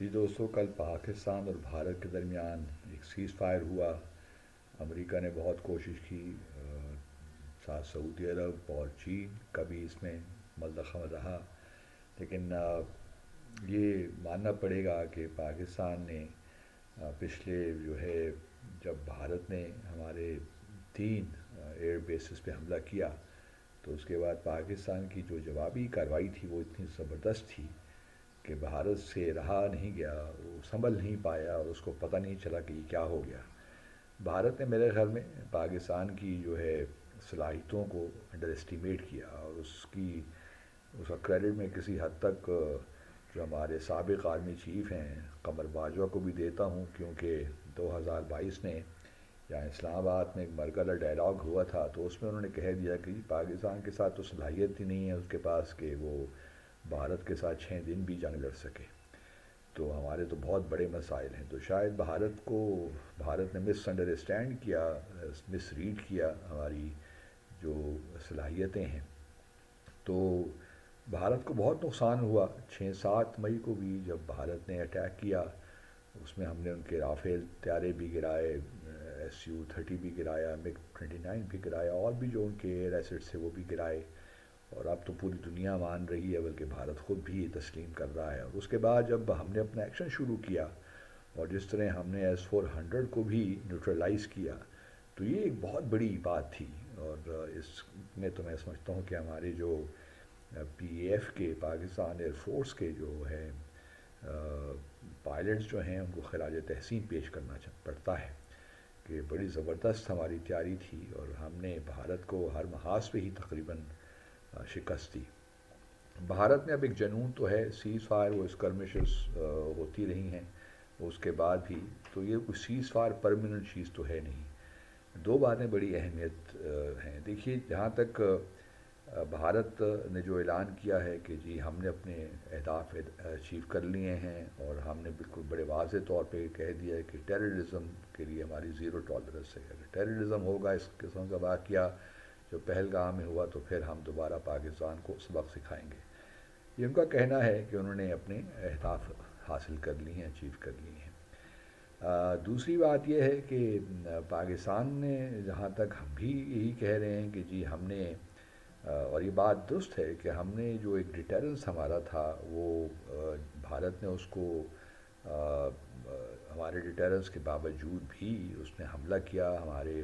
جی دوستوں، کل پاکستان اور بھارت کے درمیان ایک سیز فائر ہوا۔ امریکہ نے بہت کوشش کی، ساتھ سعودی عرب اور چین کا بھی اس میں ملدخل رہا، لیکن یہ ماننا پڑے گا کہ پاکستان نے پچھلے جو ہے جب بھارت نے ہمارے تین ایئر بیسز پہ حملہ کیا، تو اس کے بعد پاکستان کی جو جوابی کارروائی تھی وہ اتنی زبردست تھی کہ بھارت سے رہا نہیں گیا، وہ سنبھل نہیں پایا اور اس کو پتہ نہیں چلا کہ یہ کیا ہو گیا۔ بھارت نے میرے خیال میں پاکستان کی جو ہے صلاحیتوں کو انڈر اسٹیمیٹ کیا، اور اس کا کریڈٹ میں کسی حد تک جو ہمارے سابق آرمی چیف ہیں قمر باجوہ کو بھی دیتا ہوں، کیونکہ 2022 نے یہاں اسلام آباد میں ایک مرکزہ ڈائلاگ ہوا تھا، تو اس میں انہوں نے کہہ دیا کہ پاکستان کے ساتھ تو صلاحیت ہی نہیں ہے اس کے پاس کہ وہ بھارت کے ساتھ 6 دن بھی جنگ لڑ سکے، تو ہمارے تو بہت بڑے مسائل ہیں۔ تو شاید بھارت نے مس انڈرسٹینڈ کیا، مس ریڈ کیا ہماری جو صلاحیتیں ہیں، تو بھارت کو بہت نقصان ہوا۔ 6-7 مئی کو بھی جب بھارت نے اٹیک کیا، اس میں ہم نے ان کے رافیل طیارے بھی گرائے، SU-30 بھی گرایا، MiG-29 بھی گرایا، اور بھی جو ان کے ایئر ایسٹس تھے وہ بھی گرائے، اور اب تو پوری دنیا مان رہی ہے، بلکہ بھارت خود بھی یہ تسلیم کر رہا ہے۔ اور اس کے بعد جب ہم نے اپنا ایکشن شروع کیا، اور جس طرح ہم نے S-400 کو بھی نیوٹرلائز کیا، تو یہ ایک بہت بڑی بات تھی۔ اور اس میں تو میں سمجھتا ہوں کہ ہمارے جو PAF کے، پاکستان ایئر فورس کے جو ہے پائلٹس جو ہیں، ان کو خراج تحسین پیش کرنا پڑتا ہے کہ بڑی زبردست ہماری تیاری تھی، اور ہم نے بھارت کو ہر محاذ پہ ہی تقریباً شکست دی۔ بھارت میں اب ایک جنون تو ہے، سیز فائر وہ اسکرمشز ہوتی رہی ہیں اس کے بعد بھی، تو یہ کوئی سیز فائر پرماننٹ چیز تو ہے نہیں۔ دو باتیں بڑی اہمیت ہیں۔ دیکھیے، جہاں تک بھارت نے جو اعلان کیا ہے کہ جی ہم نے اپنے اہداف اچیو کر لیے ہیں، اور ہم نے بالکل بڑے واضح طور پہ کہہ دیا ہے کہ ٹیررزم کے لیے ہماری زیرو ٹالرنس ہے، اگر ٹیررزم ہوگا اس قسم کا واقعہ جو پہلگام میں ہوا تو پھر ہم دوبارہ پاکستان کو سبق سکھائیں گے۔ یہ ان کا کہنا ہے کہ انہوں نے اپنے اہداف حاصل کر لی ہیں، اچیو کر لی ہیں۔ دوسری بات یہ ہے کہ پاکستان نے، جہاں تک ہم بھی یہی کہہ رہے ہیں کہ جی ہم نے، اور یہ بات درست ہے کہ ہم نے جو ایک ڈیٹرنس ہمارا تھا وہ بھارت نے اس کو ہمارے ڈیٹرنس کے باوجود بھی اس نے حملہ کیا ہمارے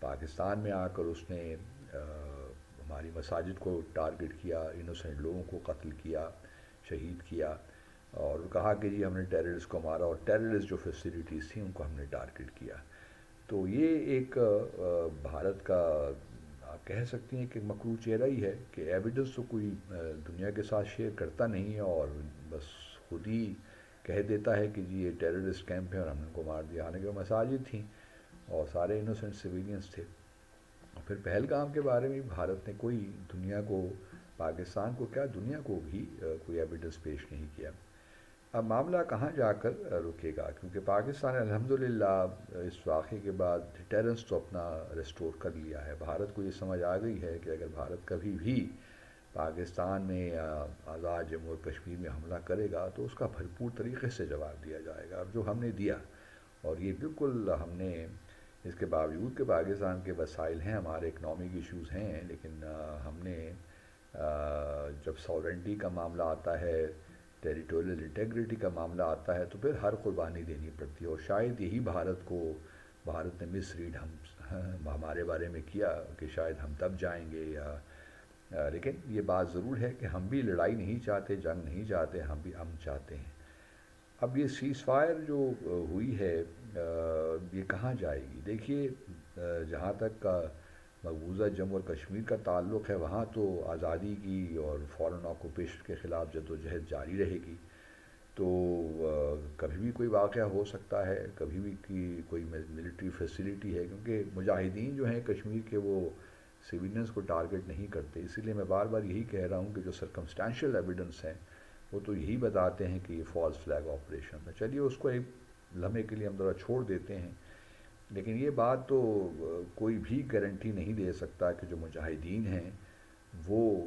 پاکستان میں آ کر، اس نے ہماری مساجد کو ٹارگٹ کیا، انوسنٹ لوگوں کو قتل کیا، شہید کیا، اور کہا کہ جی ہم نے ٹیررسٹ کو مارا، اور ٹیررسٹ جو فیسلٹیز تھیں ان کو ہم نے ٹارگٹ کیا۔ تو یہ ایک بھارت کا آپ کہہ سکتی ہیں کہ مکروہ چہرہ ہی ہے کہ ایویڈنس تو کوئی دنیا کے ساتھ شیئر کرتا نہیں ہے، اور بس خود ہی کہہ دیتا ہے کہ جی یہ ٹیررسٹ کیمپ ہے اور ہم نے ان کو مار دیا، حالانکہ وہ مساجد تھیں اور سارے انوسنٹ سویلینز تھے۔ پھر پہلگام کے بارے میں بھارت نے کوئی دنیا کو، پاکستان کو کیا دنیا کو بھی کوئی ایویڈنس پیش نہیں کیا۔ اب معاملہ کہاں جا کر رکے گا، کیونکہ پاکستان نے الحمدللہ اس واقعے کے بعد ڈیٹرنس تو اپنا ریسٹور کر لیا ہے۔ بھارت کو یہ سمجھ آ گئی ہے کہ اگر بھارت کبھی بھی پاکستان میں یا آزاد جموں و کشمیر میں حملہ کرے گا تو اس کا بھرپور طریقے سے جواب دیا جائے گا، جو ہم نے دیا۔ اور یہ بالکل ہم نے، اس کے باوجود کہ پاکستان کے وسائل ہیں، ہمارے اکنامک ایشوز ہیں، لیکن ہم نے جب ساورنٹی کا معاملہ آتا ہے، ٹیریٹوریل انٹیگریٹی کا معاملہ آتا ہے، تو پھر ہر قربانی دینی پڑتی ہے، اور شاید یہی بھارت نے مس ریڈ ہمارے بارے میں کیا کہ شاید ہم دب جائیں گے، یا لیکن یہ بات ضرور ہے کہ ہم بھی لڑائی نہیں چاہتے، جنگ نہیں چاہتے، ہم بھی امن چاہتے ہیں۔ اب یہ سیز فائر جو ہوئی ہے، یہ کہاں جائے گی؟ دیکھیے، جہاں تک کا مقبوضہ جموں اور کشمیر کا تعلق ہے، وہاں تو آزادی کی اور فورن آکوپیشن کے خلاف جدوجہد جاری رہے گی، تو کبھی بھی کوئی واقعہ ہو سکتا ہے، کبھی بھی کوئی ملٹری فیسلٹی ہے، کیونکہ مجاہدین جو ہیں کشمیر کے وہ سویلینز کو ٹارگٹ نہیں کرتے۔ اسی لیے میں بار بار یہی کہہ رہا ہوں کہ جو سرکمسٹانشل ایویڈنس ہیں وہ تو یہی بتاتے ہیں کہ یہ فالس فلیگ آپریشن ہے۔ چلیے اس کو ایک لمحے کے لیے ہم ذرا چھوڑ دیتے ہیں، لیکن یہ بات تو کوئی بھی گارنٹی نہیں دے سکتا کہ جو مجاہدین ہیں وہ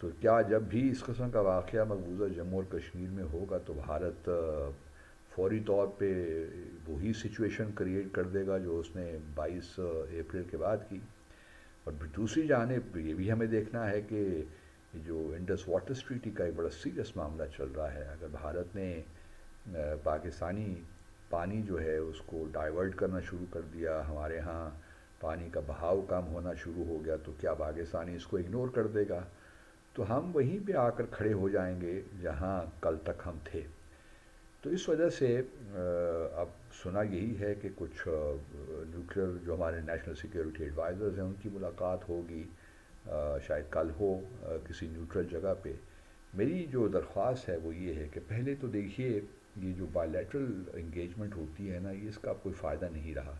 تو کیا جب بھی اس قسم کا واقعہ مقبوضہ جموں اور کشمیر میں ہوگا تو بھارت فوری طور پہ وہی سچویشن کریٹ کر دے گا جو اس نے 22 اپریل کے بعد کی. اور دوسری جانب یہ بھی ہمیں دیکھنا ہے کہ جو انڈس واٹر ٹریٹی کا ایک بڑا سیریس معاملہ چل رہا ہے. اگر بھارت نے پاکستانی پانی جو ہے اس کو ڈائیورٹ کرنا شروع کر دیا، ہمارے ہاں پانی کا بہاؤ کم ہونا شروع ہو گیا، تو کیا پاکستانی اس کو اگنور کر دے گا؟ تو ہم وہیں پہ آ کر کھڑے ہو جائیں گے جہاں کل تک ہم تھے. تو اس وجہ سے اب سنا یہی ہے کہ کچھ نیوکلیئر جو ہمارے نیشنل سیکیورٹی ایڈوائزرز ہیں ان کی ملاقات ہوگی، شاید کل ہو کسی نیوٹرل جگہ پہ. میری جو درخواست ہے وہ یہ ہے کہ پہلے تو دیکھیے یہ جو بائی لیٹرل انگیجمنٹ ہوتی ہے نا، یہ اس کا کوئی فائدہ نہیں رہا،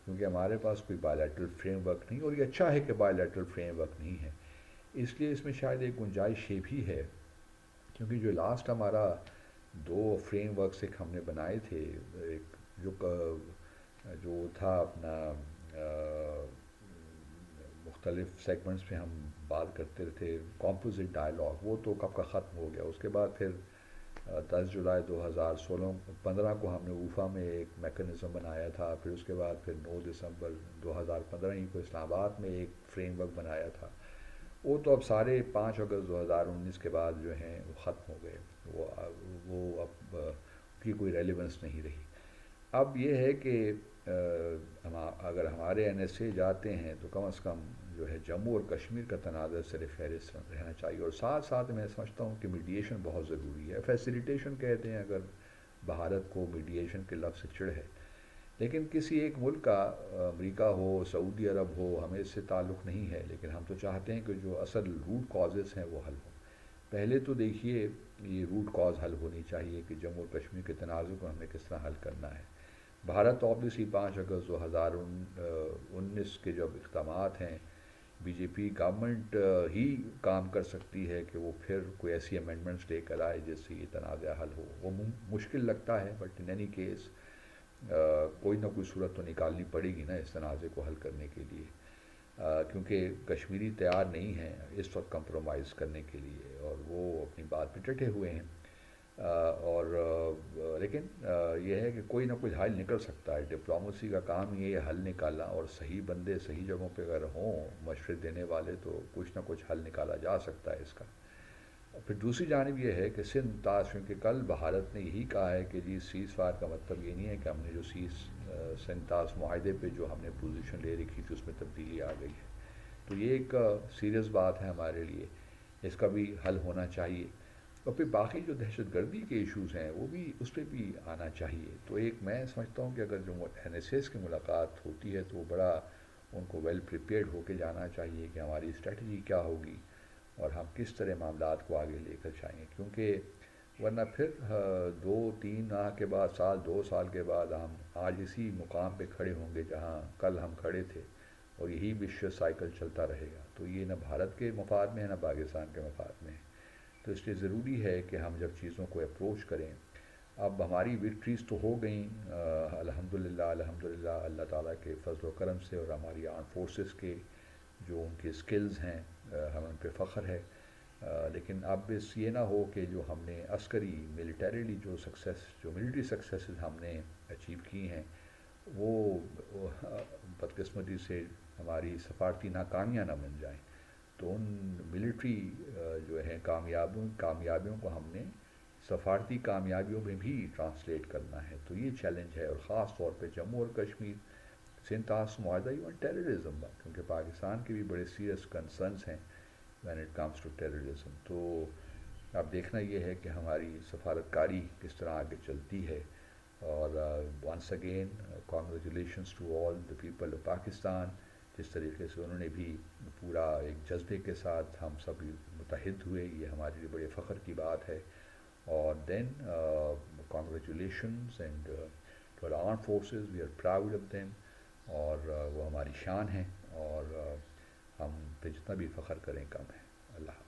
کیونکہ ہمارے پاس کوئی بائی لیٹرل فریم ورک نہیں. اور یہ اچھا ہے کہ بائی لیٹرل فریم ورک نہیں ہے، اس لیے اس میں شاید ایک گنجائش یہ بھی ہے، کیونکہ جو لاسٹ ہمارا 2 فریم ورکس ایک ہم نے بنائے تھے، ایک جو تھا اپنا مختلف سیگمنٹس پہ ہم بات کرتے تھے، کمپوزٹ ڈائلاگ، وہ تو کب کا ختم ہو گیا. اس کے بعد پھر 10 جولائی 2015 کو ہم نے اوفا میں ایک میکنزم بنایا تھا، پھر اس کے بعد پھر 9 دسمبر 2015 ہی کو اسلام آباد میں ایک فریم ورک بنایا تھا. وہ تو اب سارے 5 اگست 2019 کے بعد جو ہیں وہ ختم ہو گئے، وہ اب کی کوئی ریلیونس نہیں رہی. اب یہ ہے کہ اگر ہمارے این ایس اے جاتے ہیں تو کم از کم جو ہے جموں اور کشمیر کا تنازع سر فہرست رہنا چاہیے. اور ساتھ ساتھ میں سمجھتا ہوں کہ میڈیشن بہت ضروری ہے. فیسیلیٹیشن کہتے ہیں اگر بھارت کو میڈیشن کے لفظ سے چڑھ ہے، لیکن کسی ایک ملک کا، امریکہ ہو، سعودی عرب ہو، ہمیں اس سے تعلق نہیں ہے، لیکن ہم تو چاہتے ہیں کہ جو اصل روٹ کازز ہیں وہ حل ہوں. پہلے تو دیکھیے یہ روٹ کاز حل ہونی چاہیے کہ جموں اور کشمیر کے تنازع کو ہمیں کس طرح حل کرنا ہے. بھارت آبویسلی 5 اگست 2019 کے جو اقدامات ہیں، بی جے پی گورنمنٹ ہی کام کر سکتی ہے کہ وہ پھر کوئی ایسی امینڈمنٹس لے کر آئے جس سے یہ تنازع حل ہو. وہ مشکل لگتا ہے، بٹ ان اینی کیس کوئی نہ کوئی صورت تو نکالنی پڑے گی نا اس تنازع کو حل کرنے کے لیے، کیونکہ کشمیری تیار نہیں ہیں اس وقت کمپرومائز کرنے کے لیے، اور وہ اپنی بات پہ ڈٹے ہوئے ہیں. اور لیکن یہ ہے کہ کوئی نہ کوئی حل نکل سکتا ہے. ڈپلومسی کا کام یہ ہے حل نکالنا، اور صحیح بندے صحیح جگہوں پہ اگر ہوں مشورے دینے والے تو کچھ نہ کچھ حل نکالا جا سکتا ہے اس کا. پھر دوسری جانب یہ ہے کہ سندھ تاش، کیونکہ کل بھارت نے یہی کہا ہے کہ جی سیز فائر کا مطلب یہ نہیں ہے کہ ہم نے جو سندھ تاش معاہدے پہ جو ہم نے پوزیشن لے رکھی تھی اس میں تبدیلی آ گئی ہے. تو یہ ایک سیریس بات ہے ہمارے لیے، اس کا بھی حل ہونا چاہیے. اور پھر باقی جو دہشت گردی کے ایشوز ہیں وہ بھی اس پہ بھی آنا چاہیے. تو ایک میں سمجھتا ہوں کہ اگر جو این ایس ایس کی ملاقات ہوتی ہے تو بڑا ان کو ویل پریپیئرڈ ہو کے جانا چاہیے کہ ہماری اسٹریٹجی کیا ہوگی اور ہم کس طرح معاملات کو آگے لے کر جائیں گے. کیونکہ ورنہ پھر 2-3 ماہ کے بعد، سال 2 سال کے بعد ہم آج اسی مقام پہ کھڑے ہوں گے جہاں کل ہم کھڑے تھے، اور یہی وشیس سائیکل چلتا رہے گا. تو یہ نہ بھارت کے مفاد میں ہے نہ پاکستان کے مفاد میں ہے. تو اس لیے ضروری ہے کہ ہم جب چیزوں کو اپروچ کریں، اب ہماری وکٹریز تو ہو گئیں الحمدللہ، اللہ تعالیٰ کے فضل و کرم سے، اور ہماری آرم فورسز کے جو ان کے سکلز ہیں ہم ان پہ فخر ہے. لیکن اب اس یہ نہ ہو کہ جو ہم نے عسکری ملٹریلی جو ملٹری سکسیسز ہم نے اچیو کی ہیں وہ بدقسمتی سے ہماری سفارتی ناکامیاں نہ بن جائیں. تو ان ملٹری جو ہیں کامیابیوں کو ہم نے سفارتی کامیابیوں میں بھی ٹرانسلیٹ کرنا ہے. تو یہ چیلنج ہے، اور خاص طور پہ جموں اور کشمیر، سندھ تاش معاہدہ، ایون ٹیررزم، کیونکہ پاکستان کے بھی بڑے سیریس کنسرنس ہیں when it comes to terrorism. تو اب دیکھنا یہ ہے کہ ہماری سفارتکاری کس طرح آگے چلتی ہے. اور once again congratulations to all the people of Pakistan, جس طریقے سے انہوں نے بھی پورا ایک جذبے کے ساتھ ہم سب متحد ہوئے، یہ ہمارے لیے بڑے فخر کی بات ہے. اور then congratulations and to our armed forces, we are proud of them, اور وہ ہماری شان ہیں، اور ہم پہ جتنا بھی فخر کریں کم ہے. اللہ حافظ.